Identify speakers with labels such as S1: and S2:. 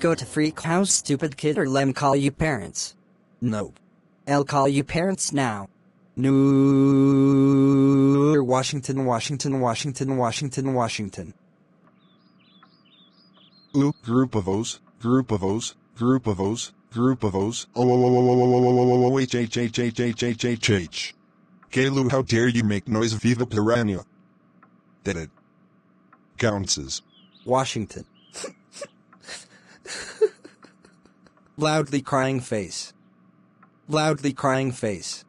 S1: Go to freak house, stupid kid, or let me call you parents. Nope. I'll call you parents now. New Washington, Washington, Washington, Washington, Washington.
S2: Ooh, group of O's, group of O's, group of O's, group of O's. Oh, H. Gayloo, how dare you make noise, Viva piranha. Did it. Counts.
S1: Washington. Loudly crying face. Loudly crying face.